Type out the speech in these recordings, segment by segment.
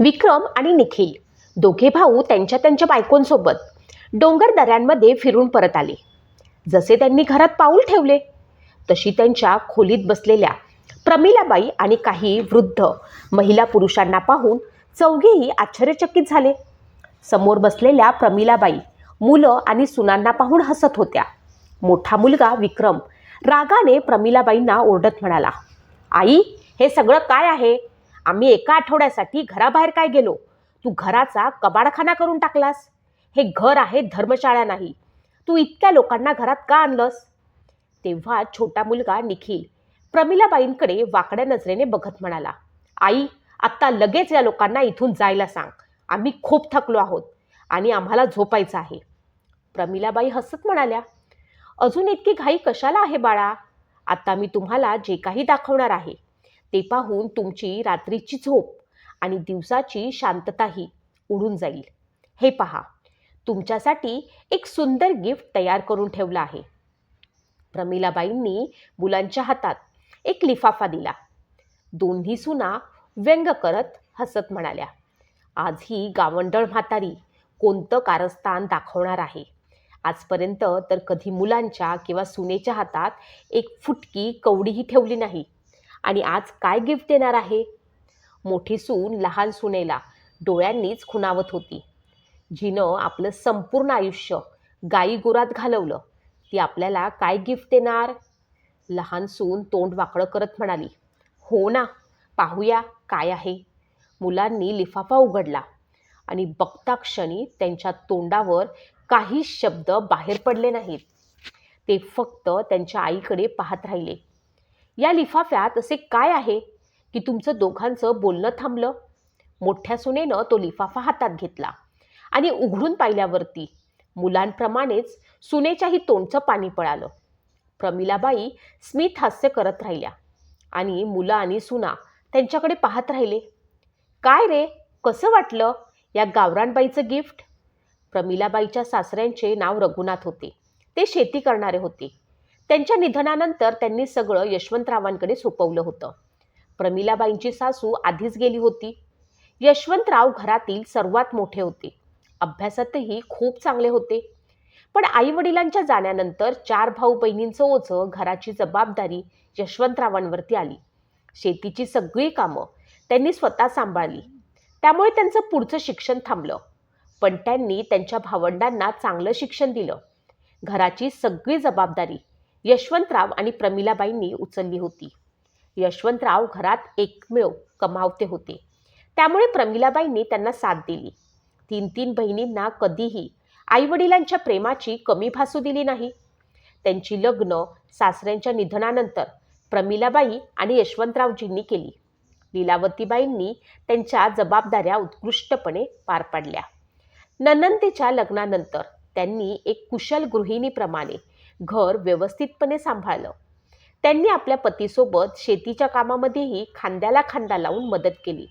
विक्रम आणि निखिल दोघे भाऊ त्यांच्या त्यांच्या बायकोंसोबत डोंगर दऱ्यांमध्ये फिरून परत आले. जसे त्यांनी घरात पाऊल ठेवले तशी त्यांच्या खोलीत बसलेल्या प्रमिलाबाई आणि काही वृद्ध महिला पुरुषांना पाहून चौघेही आश्चर्यचकित झाले. समोर बसलेल्या प्रमिलाबाई मुलं आणि सुनांना पाहून हसत होत्या. मोठा मुलगा विक्रम रागाने प्रमिलाबाईंना ओरडत म्हणाला, "आई, हे सगळं काय आहे? आम्ही एका आठवड्यासाठी घराबाहेर काय गेलो, तू घराचा कबाडखाना करून टाकलास. हे घर आहे, धर्मशाळा नाही. तू इतक्या लोकांना घरात का आणलंस?" तेव्हा छोटा मुलगा निखिल प्रमिलाबाईंकडे वाकड्या नजरेने बघत म्हणाला, "आई, आत्ता लगेच या लोकांना इथून जायला सांग. आम्ही खूप थकलो आहोत आणि आम्हाला झोपायचं आहे." प्रमिलाबाई हसत म्हणाल्या, "अजून इतकी घाई कशाला आहे बाळा? आता मी तुम्हाला जे काही दाखवणार आहे ते पाहून तुमची रात्रीची झोप आणि दिवसाची शांतताही उडून जाईल. हे पहा, तुमच्यासाठी एक सुंदर गिफ्ट तयार करून ठेवलं आहे." प्रमिलाबाईंनी मुलांच्या हातात एक लिफाफा दिला. दोन्ही सुना व्यंग करत हसत म्हणाल्या, "आज ही गावंढळ म्हातारी कोणतं कारस्थान दाखवणार आहे. आजपर्यंत तर कधी मुलांच्या किंवा सुनेच्या हातात एक फुटकी कवडीही ठेवली नाही आणि आज काय गिफ्ट देणार आहे?" मोठी सून लहान सुनेला डोळ्यांनीच खुणावत होती. जिनं आपलं संपूर्ण आयुष्य गायीगुरात घालवलं, ती आपल्याला काय गिफ्ट देणार? लहान सून तोंड वाकडं करत म्हणाली, "हो ना, पाहूया काय आहे." मुलांनी लिफाफा उघडला आणि बघता क्षणी त्यांच्या तोंडावर काही शब्द बाहेर पडले नाहीत. ते फक्त त्यांच्या आईकडे पाहत राहिले. "या लिफाफ्यात असे काय आहे की तुमचं दोघांचं बोलणं थांबलं?" मोठ्या सुनेनं तो लिफाफा हातात घेतला आणि उघडून पाहिल्यावरती मुलांप्रमाणेच सुनेच्याही तोंडचं पाणी पळालं. प्रमिलाबाई स्मित हास्य करत राहिल्या आणि मुलं आणि सुना त्यांच्याकडे पाहत राहिले. "काय रे, कसं वाटलं या गावरानबाईचं गिफ्ट?" प्रमिलाबाईच्या सासऱ्यांचे नाव रघुनाथ होते. ते शेती करणारे होते. त्यांच्या निधनानंतर त्यांनी सगळं यशवंतरावांकडे सोपवलं होतं. प्रमिलाबाईंची सासू आधीच गेली होती. यशवंतराव घरातील सर्वात मोठे होते. अभ्यासातही खूप चांगले होते. पण आईवडिलांच्या जाण्यानंतर 4 भाऊ बहिणींचं ओझं, घराची जबाबदारी यशवंतरावांवरती आली. शेतीची सगळी कामं त्यांनी स्वतः सांभाळली. त्यामुळे त्यांचं पुढचं शिक्षण थांबलं. पण त्यांनी त्यांच्या भावंडांना चांगलं शिक्षण दिलं. घराची सगळी जबाबदारी यशवंतराव आणि प्रमिलाबाईंनी उचलली होती. यशवंतराव घरात एकमेव कमावते होते. त्यामुळे प्रमिलाबाईंनी त्यांना साथ दिली. 3 बहिणींना कधीही आईवडिलांच्या प्रेमाची कमी भासू दिली नाही. त्यांची लग्न सासऱ्यांच्या निधनानंतर प्रमिलाबाई आणि यशवंतरावजींनी केली. लीलावतीबाईंनी त्यांच्या जबाबदाऱ्या उत्कृष्टपणे पार पाडल्या. नणंदेच्या लग्नानंतर त्यांनी एक कुशल गृहिणीप्रमाणे घर व्यवस्थितपणे सांभाळलं. त्यांनी आपल्या पतीसोबत शेतीच्या कामामध्येही खांद्याला खांदा लावून मदत केली.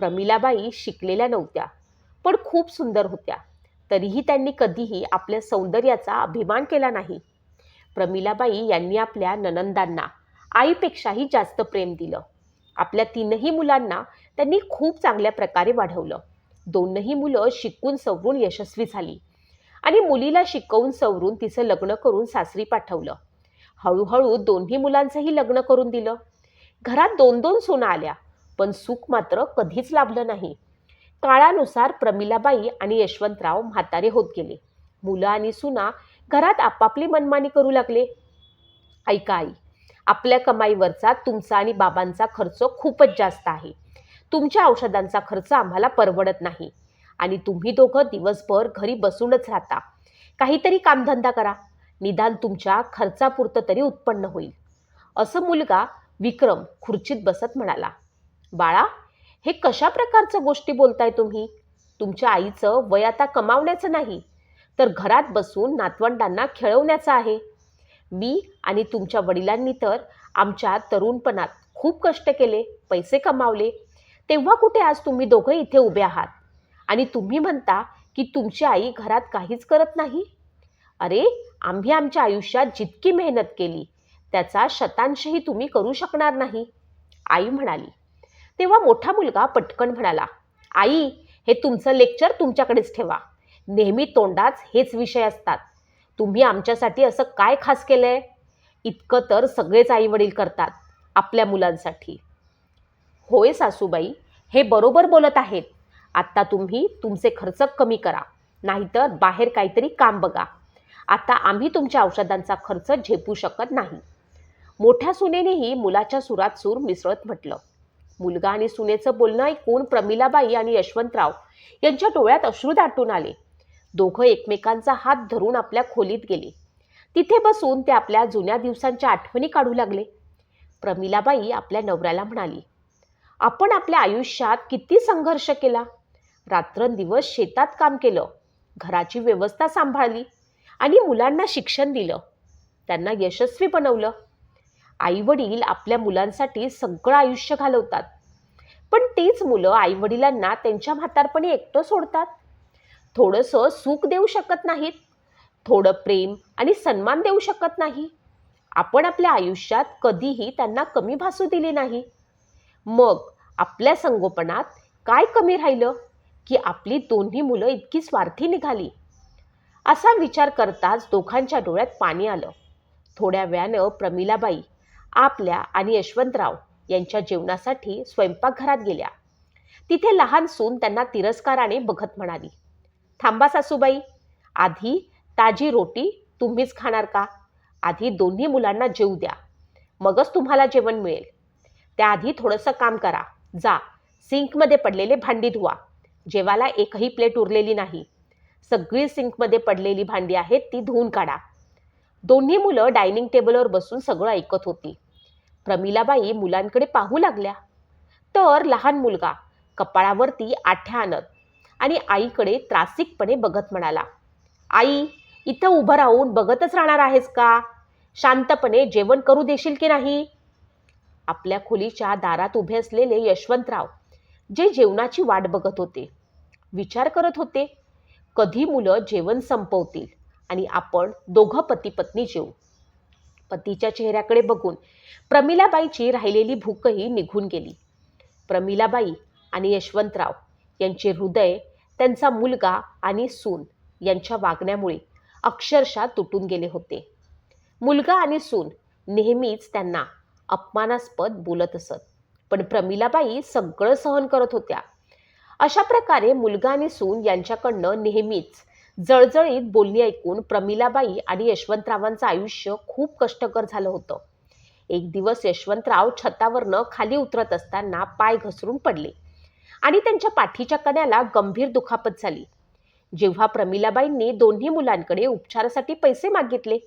प्रमिलाबाई शिकलेल्या नव्हत्या, पण खूप सुंदर होत्या. तरीही त्यांनी कधीही आपल्या सौंदर्याचा अभिमान केला नाही. प्रमिलाबाई यांनी आपल्या नणंदांना आईपेक्षाही जास्त प्रेम दिलं. आपल्या 3ही मुलांना त्यांनी खूप चांगल्या प्रकारे वाढवलं. 2ही मुलं शिकून सवरून यशस्वी झाली आणि मुलीला शिकवून सवरून तिचं लग्न करून सासरी पाठवलं. हळूहळू 2ही मुलांचंही लग्न करून दिलं. घरात 2-2 सुना आल्या, पण सुख मात्र कधीच लाभलं नाही. काळानुसार प्रमिलाबाई आणि यशवंतराव म्हातारे होत गेले. मुलं आणि सुना घरात आपापली मनमानी करू लागले. "ऐका आई, आपल्या कमाईवरचा तुमचा आणि बाबांचा खर्च खूपच जास्त आहे. तुमच्या औषधांचा खर्च आम्हाला परवडत नाही आणि तुम्ही दोघं दिवसभर घरी बसूनच राहता. काहीतरी कामधंदा करा, निदान तुमच्या खर्चापुरतं तरी उत्पन्न होईल." असं मुलगा विक्रम खुर्चीत बसत म्हणाला. "बाळा, हे कशा प्रकारचं गोष्टी बोलताय तुम्ही? तुमच्या आईचं वय आता कमावण्याचं नाही, तर घरात बसून नातवंडांना खेळवण्याचं आहे. मी आणि तुमच्या वडिलांनी तर आमच्या तरुणपणात खूप कष्ट केले, पैसे कमावले. तेव्हा कुठे आज तुम्ही दोघं इथे उभे आहात आणि तुम्ही म्हणता की तुमची आई घरात काहीच करत नाही? अरे, आम्ही आमच्या आयुष्यात जितकी मेहनत केली त्याचा शतांशही तुम्ही करू शकणार नाही." आई म्हणाली. तेव्हा मोठा मुलगा पटकन म्हणाला, आई, हे तुमचं लेक्चर तुमच्याकडेच ठेवा. नेहमी तोंडाच हेच विषय असतात. तुम्ही आमच्यासाठी असं काय खास केलंय? इतकं तर सगळेच आईवडील करतात आपल्या मुलांसाठी. होय सासूबाई, हे बरोबर बोलत आहेत. आत्ता तुम्ही तुमचे खर्च कमी करा, नाहीतर बाहेर काहीतरी काम बघा. आता आम्ही तुमच्या औषधांचा खर्च झेपू शकत नाही. मोठ्या सुनेनेही मुलाच्या सुरात सूर मिसळत म्हटलं. मुलगा आणि सुनेचं बोलणं ऐकून प्रमिलाबाई आणि यशवंतराव यांच्या डोळ्यात अश्रू दाटून आले. दोघं एकमेकांचा हात धरून आपल्या खोलीत गेले. तिथे बसून ते आपल्या जुन्या दिवसांच्या आठवणी काढू लागले. प्रमिलाबाई आपल्या नवऱ्याला म्हणाली, आपण आपल्या आयुष्यात किती संघर्ष केला. रात्रंदिवस शेतात काम केलं, घराची व्यवस्था सांभाळली आणि मुलांना शिक्षण दिलं, त्यांना यशस्वी बनवलं. आईवडील आपल्या मुलांसाठी सगळं आयुष्य घालवतात, पण तीच मुलं आईवडिलांना त्यांच्या म्हातारपणी एकटं सोडतात. थोडंसं सुख देऊ शकत नाहीत, थोडं प्रेम आणि सन्मान देऊ शकत नाही. आपण आपल्या आयुष्यात कधीही त्यांना कमी भासू दिली नाही. मग आपल्या संगोपनात काय कमी राहिलं की आपली दोन्ही मुलं इतकी स्वार्थी निघाली? असा विचार करताच दोघांच्या डोळ्यात पाणी आलं. थोड्या वेळानं प्रमिलाबाई आपल्या आणि यशवंतराव यांच्या जेवणासाठी स्वयंपाकघरात गेल्या. तिथे लहान सून त्यांना तिरस्काराने बघत म्हणाली, थांबा सासूबाई, आधी ताजी रोटी तुम्हीच खाणार का? आधी दोन्ही मुलांना जेवू द्या, मगच तुम्हाला जेवण मिळेल. त्याआधी थोडंसं काम करा. जा, सिंकमध्ये पडलेले भांडी धुवा. जेवायला एकही प्लेट उरलेली नाही. सगळी सिंकमध्ये पडलेली भांडी आहेत ती धुवून काढा. दोन्ही मुलं डायनिंग टेबलवर बसून सगळं ऐकत होती. प्रमिलाबाई मुलांकडे पाहू लागल्या तर लहान मुलगा कपाळावरती आठ्या आणत आणि आईकडे त्रासिकपणे बघत म्हणाला, आई, इथं उभं राहून बघतच राहणार आहेस का? शांतपणे जेवण करू देशील की नाही? आपल्या खोलीच्या दारात उभे असलेले यशवंतराव जे जेवणाची वाट बघत होते, विचार करत होते, कधी मुलं जेवण संपवतील आणि आपण दोघं पती पत्नी जेवू. पतीच्या चेहऱ्याकडे बघून प्रमिलाबाईची राहिलेली भूकही निघून गेली. प्रमिलाबाई आणि यशवंतराव यांचे हृदय त्यांचा मुलगा आणि सून यांच्या वागण्यामुळे अक्षरशः तुटून गेले होते. मुलगा आणि सून नेहमीच त्यांना अपमानास्पद बोलत असत, पण प्रमिलाबाई सगळं सहन करत होत्या. अशा प्रकारे मुलगा आणि सून यांच्याकडनं नेहमीच जळजळीत बोलणी ऐकून प्रमिलाबाई आणि यशवंतरावांचं आयुष्य खूप कष्टकर झालं होतं. एक दिवस यशवंतराव छतावरनं खाली उतरत असताना पाय घसरून पडले आणि त्यांच्या पाठीच्या कण्याला गंभीर दुखापत झाली. जेव्हा प्रमिलाबाईंनी दोन्ही मुलांकडे उपचारासाठी पैसे मागितले,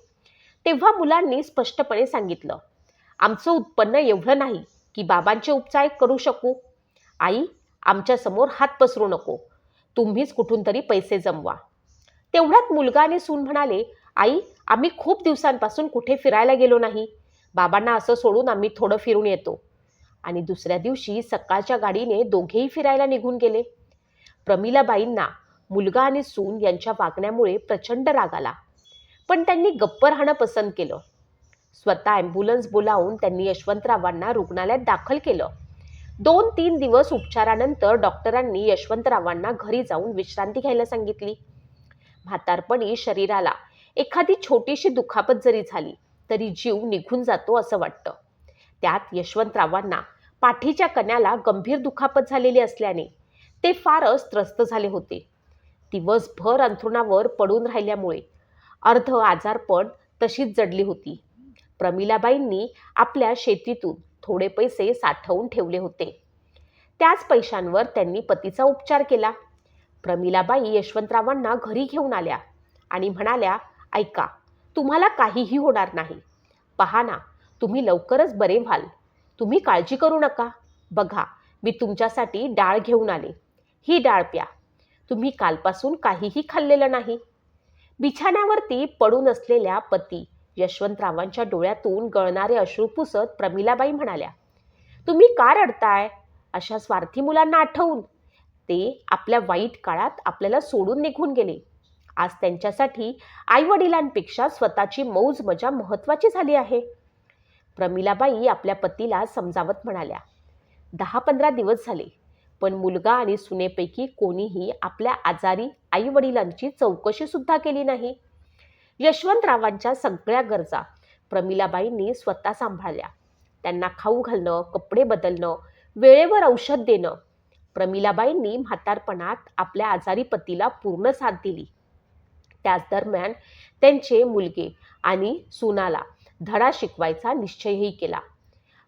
तेव्हा मुलांनी स्पष्टपणे सांगितलं, आमचं उत्पन्न एवढं नाही की बाबांचे उपचार करू शकू. आई, आमच्यासमोर हात पसरू नको, तुम्हीच कुठून तरी पैसे जमवा. तेवढ्यात मुलगा आणि सून म्हणाले, आई, आम्ही खूप दिवसांपासून कुठे फिरायला गेलो नाही. बाबांना असं सोडून आम्ही थोडं फिरून येतो. आणि दुसऱ्या दिवशी सकाळच्या गाडीने दोघेही फिरायला निघून गेले. प्रमिलाबाईंना मुलगा आणि सून यांच्या वागण्यामुळे प्रचंड राग आला, पण त्यांनी गप्प राहणं पसंत केलं. स्वतः ॲम्ब्युलन्स बोलावून त्यांनी यशवंतरावांना रुग्णालयात दाखल केलं. 2-3 दिवस उपचारानंतर डॉक्टरांनी यशवंतरावांना घरी जाऊन विश्रांती घ्यायला सांगितली. म्हातारपणी शरीराला एखादी छोटीशी दुखापत जरी झाली तरी जीव निघून जातो असं वाटतं. त्यात यशवंतरावांना पाठीच्या कण्याला गंभीर दुखापत झालेली असल्याने ते फारच त्रस्त झाले होते. दिवसभर अंथरुणावर पडून राहिल्यामुळे अर्ध आजारपण तशीच जडली होती. प्रमिलाबाईंनी आपल्या शेतीतून थोडे पैसे साठवून ठेवले होते. त्याच पैशांवर त्यांनी पतीचा उपचार केला. प्रमिलाबाई यशवंतरावांना घरी घेऊन आल्या आणि म्हणाल्या, ऐका, तुम्हाला काहीही होणार नाही. पहा ना, तुम्ही लवकरच बरे व्हाल. तुम्ही काळजी करू नका. बघा, मी तुमच्यासाठी डाळ घेऊन आले. ही डाळ प्या. तुम्ही कालपासून काहीही खाल्लेलं नाही. बिछाण्यावरती पडून असलेल्या पती यशवंतरावांच्या डोळ्यातून गळणारे अश्रू पुसत प्रमिलाबाई म्हणाल्या, तुम्ही का रडताय? अशा स्वार्थी मुलांना आठवून. ते आपल्या वाईट काळात आपल्याला सोडून निघून गेले. आज त्यांच्यासाठी आईवडिलांपेक्षा स्वतःची मौज मजा महत्त्वाची झाली आहे. प्रमिलाबाई आपल्या पतीला समजावत म्हणाल्या, 10-15 दिवस झाले पण मुलगा आणि सुनेपैकी कोणीही आपल्या आजारी आई वडिलांची चौकशी सुद्धा केली नाही. यशवंतरावांच्या सगळ्या गरजा प्रमिलाबाईंनी स्वतः सांभाळल्या. त्यांना खाऊ घालणं, कपडे बदलणं, वेळेवर औषध देणं. प्रमिलाबाईंनी म्हातारपणात आपल्या आजारी पतीला पूर्ण साथ दिली. त्याच दरम्यान त्यांचे मुलगे आणि सुनाला धडा शिकवायचा निश्चयही केला.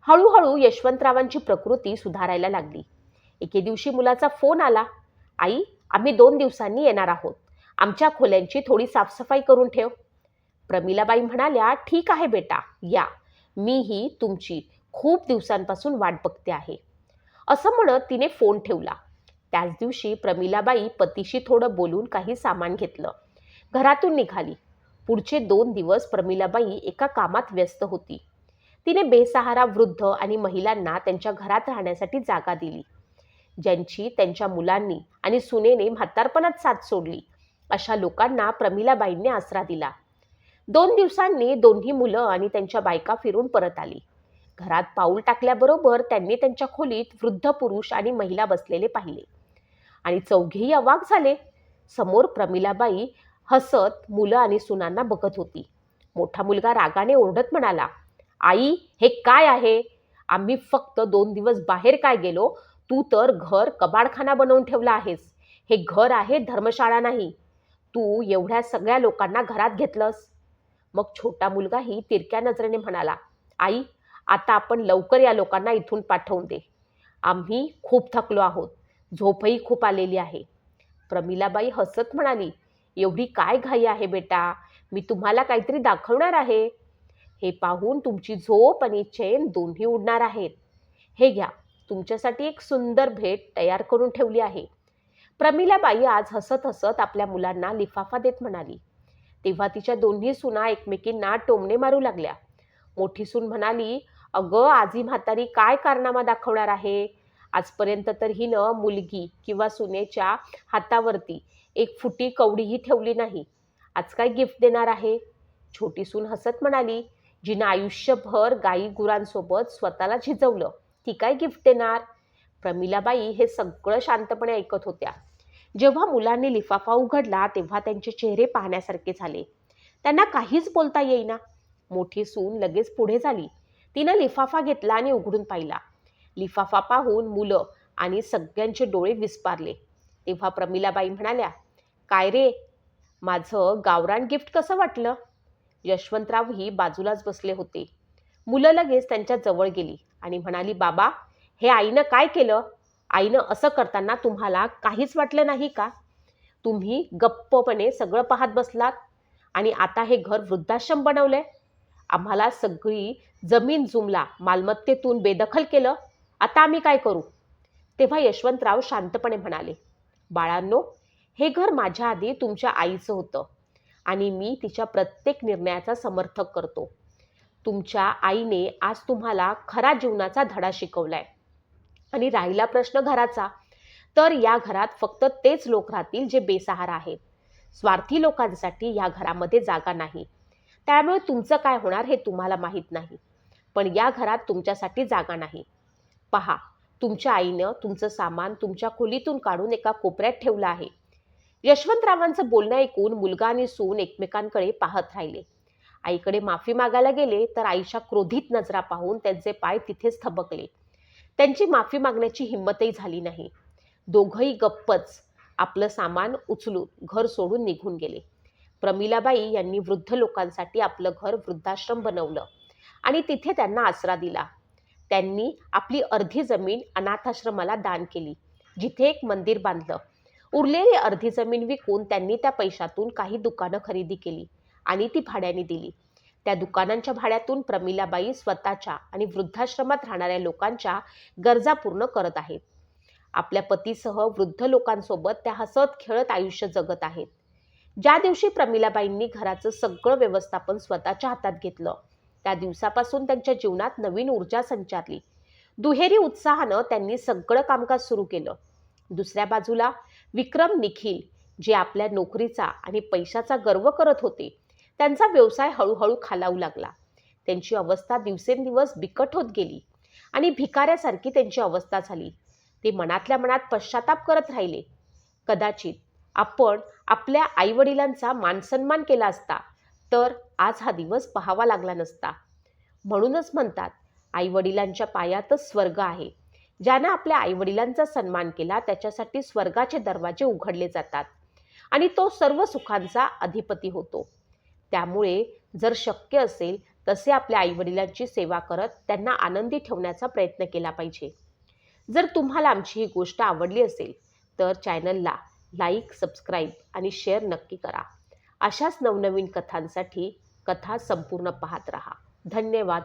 हळूहळू यशवंतरावांची प्रकृती सुधारायला लागली. एके दिवशी मुलाचा फोन आला. आई, आम्ही 2 दिवसांनी येणार आहोत. आमच्या खोल्यांची थोडी साफसफाई करून ठेव. प्रमिलाबाई म्हणाल्या, ठीक आहे बेटा, या. मीही तुमची खूप दिवसांपासून वाट बघते आहे. असं म्हणत तिने फोन ठेवला. त्याच दिवशी प्रमिलाबाई पतीशी थोडं बोलून काही सामान घेतलं. घरातून निघाली. पुढचे 2 दिवस प्रमिलाबाई एका कामात व्यस्त होती. तिने बेसहारा वृद्ध आणि महिलांना त्यांच्या घरात राहण्यासाठी जागा दिली. ज्यांची त्यांच्या मुलांनी आणि सुनेने म्हातारपणात साथ सोडली, अशा लोकांना प्रमिलाबाईंनी आसरा दिला. 2 दिवसांनी दोन्ही मुलं आणि त्यांच्या बायका फिरून परत आली. घरात पाऊल टाकल्याबरोबर त्यांनी त्यांच्या खोलीत वृद्ध पुरुष आणि महिला बसलेले पाहिले आणि चौघेही अवाक झाले. समोर प्रमिलाबाई हसत मुलं आणि सुनांना बघत होती. मोठा मुलगा रागाने ओरडत म्हणाला, आई, हे काय आहे? आम्ही फक्त 2 दिवस बाहेर काय गेलो, तू तर घर कबाडखाना बनवून ठेवला आहेस. हे घर आहे, धर्मशाळा नाही. तू एवढ्या सगळ्या लोकांना घरात घेतलंस. मग छोटा मुलगाही तिरक्या नजरेने म्हणाला, आई, आता आपण लवकर या लोकांना इथून पाठवून दे. आम्ही खूप थकलो आहोत. झोपही खूप आलेली आहे. प्रमिलाबाई हसत म्हणाली, एवढी काय घाई आहे बेटा? मी तुम्हाला काहीतरी दाखवणार आहे. हे पाहून तुमची झोप आणि चैन दोन्ही उडणार आहेत. हे घ्या, तुमच्यासाठी एक सुंदर भेट तयार करून ठेवली आहे. प्रमिलाबाई आज हसत हसत आपल्या मुलांना लिफाफा देत म्हणाली. तेव्हा तिच्या दोन्ही सुना एकमेकींना टोमणे मारू लागल्या. मोठी सून म्हणाली, अगं, आजी म्हातारी काय कारनामा दाखवणार आहे? आजपर्यंत तर हिनं मुलगी किंवा सुनेच्या हातावरती एक फुटी कवडीही ठेवली नाही. आज काय गिफ्ट देणार आहे? छोटी सून हसत म्हणाली, जिनं आयुष्यभर गाई गुरांसोबत स्वतःला झिजवलं, ती काय गिफ्ट देणार? प्रमिलाबाई हे सगळं शांतपणे ऐकत होत्या. जेव्हा मुलांनी लिफाफा उघडला तेव्हा त्यांचे चेहरे पाहण्यासारखे झाले. त्यांना काहीच बोलता येईना. मोठी सून लगेच पुढे झाली. तिनं लिफाफा घेतला आणि उघडून पाहिला. लिफाफा पाहून मुलं आणि सगळ्यांचे डोळे विस्पारले. तेव्हा प्रमिलाबाई म्हणाल्या, काय रे, माझं गावरान गिफ्ट कसं वाटलं? यशवंतरावही बाजूलाच बसले होते. मुलं लगेच त्यांच्या जवळ गेली आणि म्हणाली, बाबा, हे आईनं काय केलं? आईनं असं करताना तुम्हाला काहीच वाटलं नाही का? तुम्ही गप्पपणे सगळं पाहत बसलात आणि आता हे घर वृद्धाश्रम बनवलंय. आम्हाला सगळी जमीन जुमला मालमत्तेतून बेदखल केलं. आता आम्ही काय करू? तेव्हा यशवंतराव शांतपणे म्हणाले, बाळांनो, हे घर माझ्या आधी तुमच्या आईचं होतं आणि मी तिच्या प्रत्येक निर्णयाचा समर्थक करतो. तुमच्या आईने आज तुम्हाला खरा जीवनाचा धडा शिकवलाय. आणि राहिला प्रश्न घराचा, तर या घरात फक्त तेच लोक राहतील जे बेसहारा आहेत. स्वार्थी लोकांसाठी या घरामध्ये जागा नाही. त्यामुळे तुमचं काय होणार हे तुम्हाला माहीत नाही. पण या घरात तुमच्यासाठी जागा नाही. पहा, तुमच्या आईनं तुमचं सामान तुमच्या खोलीतून काढून एका कोपऱ्यात ठेवलं आहे. यशवंतरावांचं बोलणं ऐकून मुलगा आणि सून एकमेकांकडे पाहत राहिले. आईकडे माफी मागायला गेले तर आईच्या क्रोधित नजरा पाहून त्यांचे पाय तिथेच थबकले. त्यांची माफी मागण्याची हिंमतही झाली नाही. दोघंही गप्पच आपलं सामान उचलून घर सोडून निघून गेले. प्रमिलाबाई यांनी वृद्ध लोकांसाठी आपलं घर वृद्धाश्रम बनवलं आणि तिथे त्यांना आसरा दिला. त्यांनी आपली अर्धी जमीन अनाथाश्रमाला दान केली, जिथे एक मंदिर बांधलं. उरलेली अर्धी जमीन विकून त्यांनी त्या पैशातून काही दुकानं खरेदी केली आणि ती भाड्याने दिली. त्या दुकानांच्या भाड्यातून प्रमिलाबाई स्वतःच्या आणि वृद्धाश्रमात राहणाऱ्या लोकांच्या गरजा पूर्ण करत आहेत. आपल्या पतीसह वृद्ध लोकांसोबत त्या हसत खेळत आयुष्य जगत आहेत. ज्या दिवशी प्रमिलाबाईंनी घराचं सगळं व्यवस्थापन स्वतःच्या हातात घेतलं, त्या दिवसापासून त्यांच्या जीवनात नवीन ऊर्जा संचारली. दुहेरी उत्साहानं त्यांनी सगळं कामकाज सुरू केलं. दुसऱ्या बाजूला विक्रम, निखिल, जे आपल्या नोकरीचा आणि पैशाचा गर्व करत होते, त्यांचा व्यवसाय हळूहळू खालावू लागला. त्यांची अवस्था दिवसेंदिवस बिकट होत गेली आणि भिकाऱ्यासारखी त्यांची अवस्था झाली. ते मनातल्या मनात पश्चाताप करत राहिले. कदाचित आपण आपल्या आईवडिलांचा मानसन्मान केला असता तर आज हा दिवस पाहावा लागला नसता. म्हणूनच म्हणतात, आईवडिलांच्या पायातच स्वर्ग आहे. ज्यानं आपल्या आईवडिलांचा सन्मान केला त्याच्यासाठी स्वर्गाचे दरवाजे उघडले जातात आणि तो सर्व सुखांचा अधिपती होतो. त्यामुळे जर शक्य असेल तसे आपल्या आईवडिलांची सेवा करत त्यांना आनंदी ठेवण्याचा प्रयत्न केला पाहिजे. जर तुम्हाला आमची ही गोष्ट आवडली असेल तर चॅनलला लाईक, सबस्क्राईब आणि शेअर नक्की करा. अशाच नवनवीन कथांसाठी कथा संपूर्ण पाहत रहा. धन्यवाद.